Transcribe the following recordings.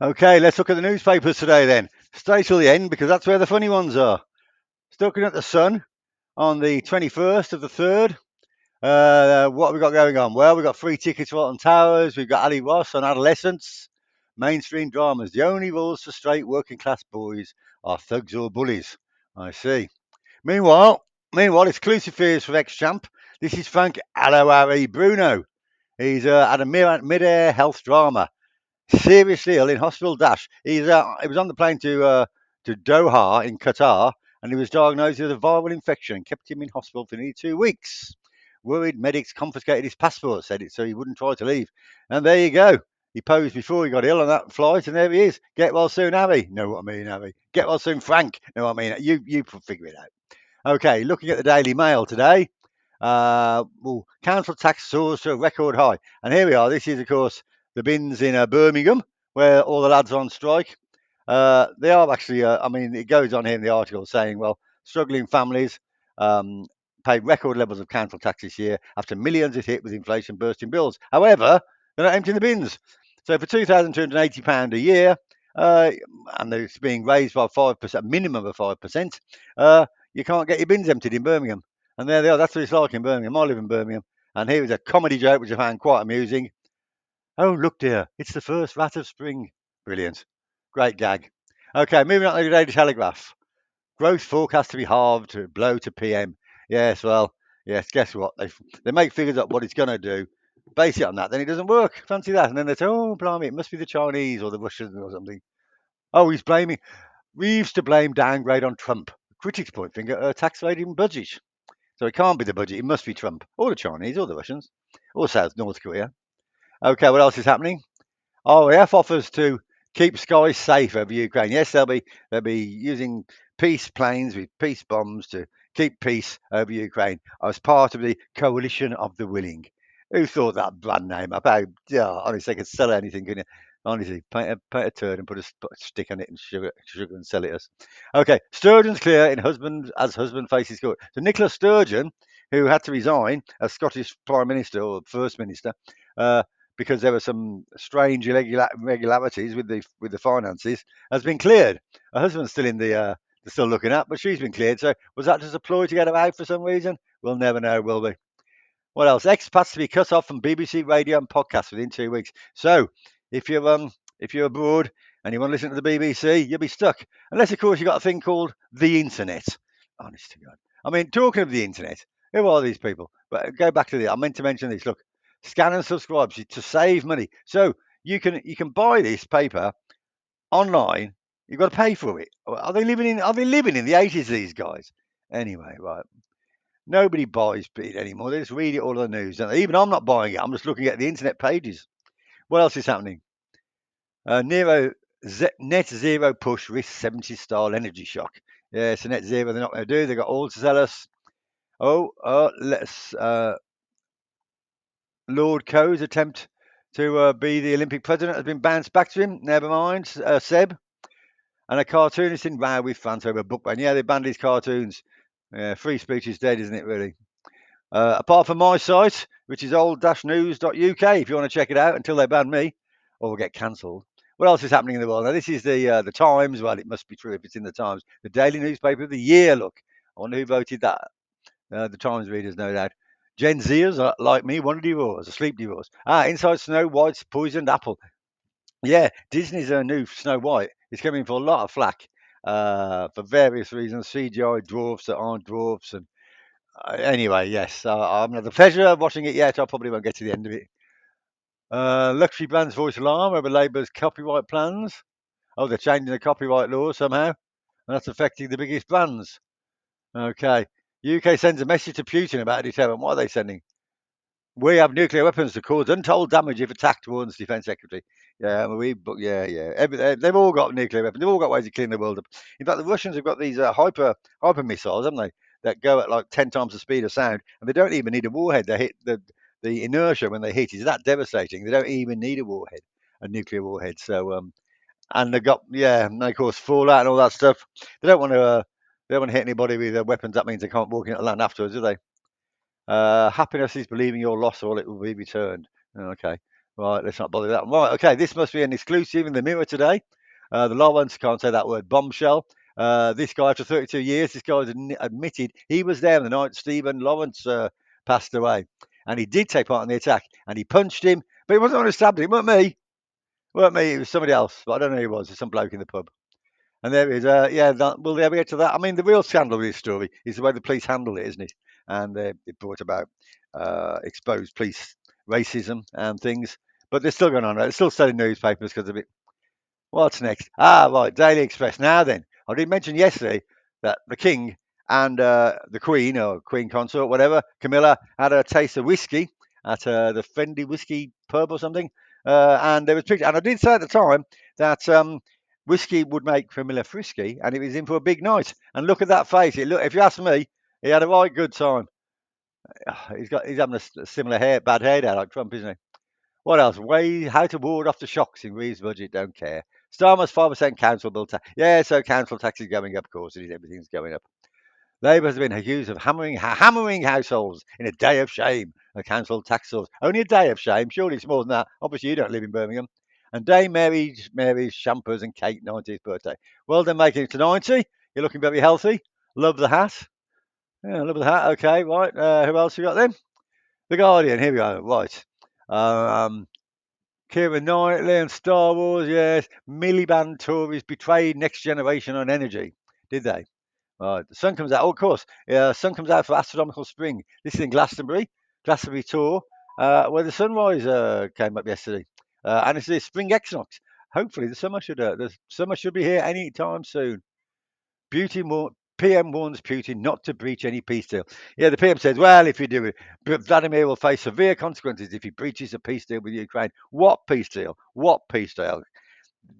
Okay, let's look at the newspapers today then. Stay till the end because that's where the funny ones are. Still looking at the Sun on the 21st of the 3rd. What have we got going on? Well, we've got free tickets for Alton Towers. We've got Ali Ross on adolescence. Mainstream dramas. The only rules for straight working class boys are thugs or bullies. I see. Meanwhile, exclusive fears for ex-champ. This is Frank Aloari Bruno. He's had a mid-air health drama. Seriously ill in hospital. He was on the plane to Doha in Qatar, and he was diagnosed with a viral infection and kept him in hospital for nearly 2 weeks. Worried medics confiscated his passport, said it so he wouldn't try to leave. And there you go. He posed before he got ill on that flight, and there he is. Get well soon, Harry. Know what I mean, Harry? Get well soon, Frank. Know what I mean? You figure it out. Okay, looking at the Daily Mail today. Well, council tax soars to a record high. And here we are. This is, of course, the bins in Birmingham, where all the lads are on strike. They are actually, I mean, it goes on here in the article saying, well, struggling families um, paid record levels of council tax this year after millions is hit with inflation bursting bills. However, they're not emptying the bins. So for £2,280 a year, uh, and it's being raised by 5%, a minimum of 5%, you can't get your bins emptied in Birmingham. And there they are. That's what it's like in Birmingham. I live in Birmingham. And here is a comedy joke which I found quite amusing. Oh, look, dear, it's the first rat of spring. Brilliant. Great gag. Okay, moving on to the Daily Telegraph. Growth forecast to be halved to blow to PM. Yes, well, yes, guess what? They make figures up what it's going to do, base it on that, then it doesn't work. Fancy that. And then they say, oh, blimey, it must be the Chinese or the Russians or something. Oh, we used to blame downgrade on Trump. Critics point finger at tax rating budget. So it can't be the budget. It must be Trump or the Chinese or the Russians or North Korea. Okay, what else is happening? RAF offers to keep skies safe over Ukraine. Yes, they'll be using peace planes with peace bombs to keep peace over Ukraine as part of the coalition of the willing. Who thought that brand name up? How, yeah, honestly, they could sell anything, couldn't you? Honestly, paint a turd and put a stick on it and sugar and sell it us. Okay, Sturgeon's clear in husband faces court. So Nicola Sturgeon, who had to resign as Scottish Prime Minister or First Minister, uh, because there were some strange irregularities with the finances, has been cleared. Her husband's still in still looking at, but she's been cleared. So was that just a ploy to get her out for some reason? We'll never know, will we? What else? Expats to be cut off from BBC radio and podcasts within 2 weeks. So if you're abroad and you want to listen to the BBC, you'll be stuck. Unless of course you've got a thing called the internet. Honest to God. I mean, talking of the internet, who are these people? But go back to I meant to mention this. Look, scan and subscribe to save money. So you can buy this paper online. You've got to pay for it. Are they living in the 80s, these guys? Anyway, right. Nobody buys it anymore. They just read it all on the news. And even I'm not buying it. I'm just looking at the internet pages. What else is happening? Net zero push risks 70s style energy shock. Yeah, so net zero they're not going to do. They've got oil to sell us. Let's Lord Coe's attempt to be the Olympic president has been bounced back to him. Never mind, Seb. And a cartoonist in row with France over a book ban. Yeah, they banned his cartoons. Yeah, free speech is dead, isn't it, really? Apart from my site, which is old-news.uk, if you want to check it out until they ban me or we'll get cancelled. What else is happening in the world? Now, this is the Times. Well, it must be true if it's in the Times. The daily newspaper of the year. Look, I wonder who voted that. The Times readers, no doubt. Gen Zers, like me, want a divorce, a sleep divorce. Inside Snow White's poisoned apple. Yeah, Disney's new Snow White is coming for a lot of flack for various reasons. CGI dwarfs that aren't dwarfs, and anyway, yes, I haven't had the pleasure of watching it yet. I probably won't get to the end of it. Luxury brands voice alarm over Labour's copyright plans. Oh, they're changing the copyright law somehow, and that's affecting the biggest brands. Okay. UK sends a message to Putin about a deterrent. What are they sending? We have nuclear weapons to cause untold damage if attacked, warns Defence Secretary. Yeah, yeah. They've all got nuclear weapons. They've all got ways of cleaning the world up. In fact, the Russians have got these hyper missiles, haven't they? That go at like 10 times the speed of sound, and they don't even need a warhead. They hit the inertia when they hit is that devastating. They don't even need a nuclear warhead. So and they got and of course fallout and all that stuff. They don't want to. They don't want to hit anybody with weapons. That means they can't walk into land afterwards, do they? Happiness is believing your loss or it will be returned. Okay. Right, let's not bother with that. Right, okay, this must be an exclusive in the Mirror today. The Lawrence can't say that word, bombshell. This guy, after 32 years, this guy has admitted he was there the night Stephen Lawrence passed away. And he did take part in the attack, and he punched him, but he wasn't the one who stabbed him. It weren't me. It weren't me. It was somebody else, but I don't know who it was. It's some bloke in the pub. And there it is. Yeah, will they ever get to that? I mean, the real scandal with this story is the way the police handled it, isn't it? And it brought about exposed police racism and things. But they're still going on. They're still selling newspapers because of it. What's next? Ah, right, Daily Express. Now then, I did mention yesterday that the King and the Queen, or Queen Consort, whatever, Camilla, had a taste of whiskey at the Fendi Whiskey Pub or something. And there was pictures. And I did say at the time that whiskey would make Camilla frisky, and it was in for a big night. And look at that face. If you ask me, he had a right good time. He's having a similar bad hair now like Trump, isn't he? What else? How to ward off the shocks in Reeves' budget, don't care. Starmer's 5% council bill tax. Yeah, so council tax is going up, of course, it is. Everything's going up. Labour has been accused of hammering households in a day of shame. The council tax source. Only a day of shame. Surely it's more than that. Obviously, you don't live in Birmingham. And Dame Mary's champers and cake 90th birthday. Well done, making it to 90. You're looking very healthy. Love the hat. Yeah, love the hat. Okay, right. Who else you got then? The Guardian. Here we go. Right. Um, Keira Knightley and Star Wars, yes. Miliband Tories betrayed Next Generation on energy, did they? The sun comes out. Oh, of course. Sun comes out for astronomical spring. This is in Glastonbury tour, where the sunrise came up yesterday, and it's the spring equinox. Hopefully, the summer should be here any time soon. PM warns Putin not to breach any peace deal. Yeah, the PM says, well, if you do it, Vladimir will face severe consequences if he breaches a peace deal with Ukraine. What peace deal? What peace deal?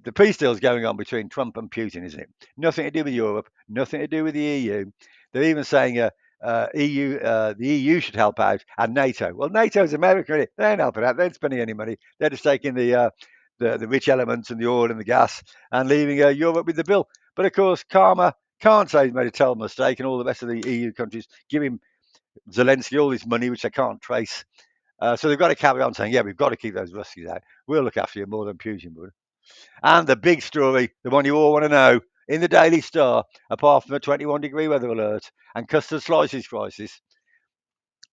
The peace deal is going on between Trump and Putin, isn't it? Nothing to do with Europe, nothing to do with the EU. They're even saying the EU should help out, and NATO. Well, NATO's America. They ain't helping out. They ain't spending any money. They're just taking the rich elements and the oil and the gas and leaving Europe with the bill. But of course, Karma can't say he's made a terrible mistake, and all the rest of the EU countries give him Zelensky all this money, which they can't trace. So they've got to carry on saying, yeah, we've got to keep those Ruskies out. We'll look after you more than Putin would. And the big story, the one you all want to know, in the Daily Star, apart from a 21-degree weather alert and custard slices crisis,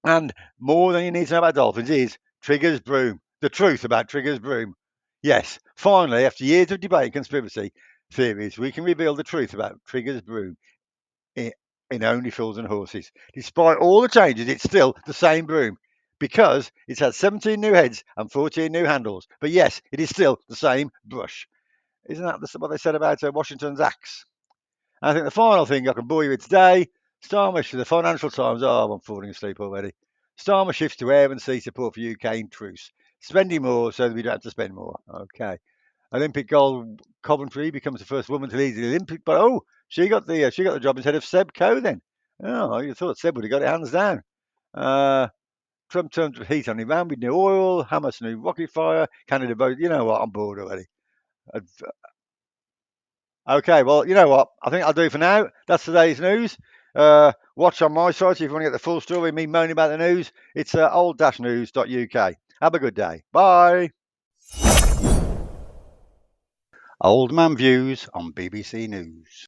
and more than you need to know about dolphins is Trigger's Broom. The truth about Trigger's Broom. Yes, finally, after years of debate and conspiracy theories, we can reveal the truth about Trigger's Broom in, in Only Fools and Horses. Despite all the changes, it's still the same broom because it's had 17 new heads and 14 new handles. But yes, it is still the same brush. Isn't that what they said about Washington's axe? And I think the final thing I can bore you with today, Starmer to the Financial Times. Oh, I'm falling asleep already. Starmer shifts to air and sea support for UK in truce. Spending more so that we don't have to spend more. Okay. Olympic gold Coventry becomes the first woman to lead the Olympic. But oh, she got the job instead of Seb Coe then. Oh, you thought Seb would have got it hands down. Uh, Trump turns heat on Iran with new oil. Hamas new rocket fire. Canada vote. You know what? I'm bored already. Okay, well, you know what? I think I'll do for now. That's today's news. Watch on my site if you want to get the full story, me moaning about the news. It's old-news.uk. Have a good day. Bye. Old Man Views on BBC News.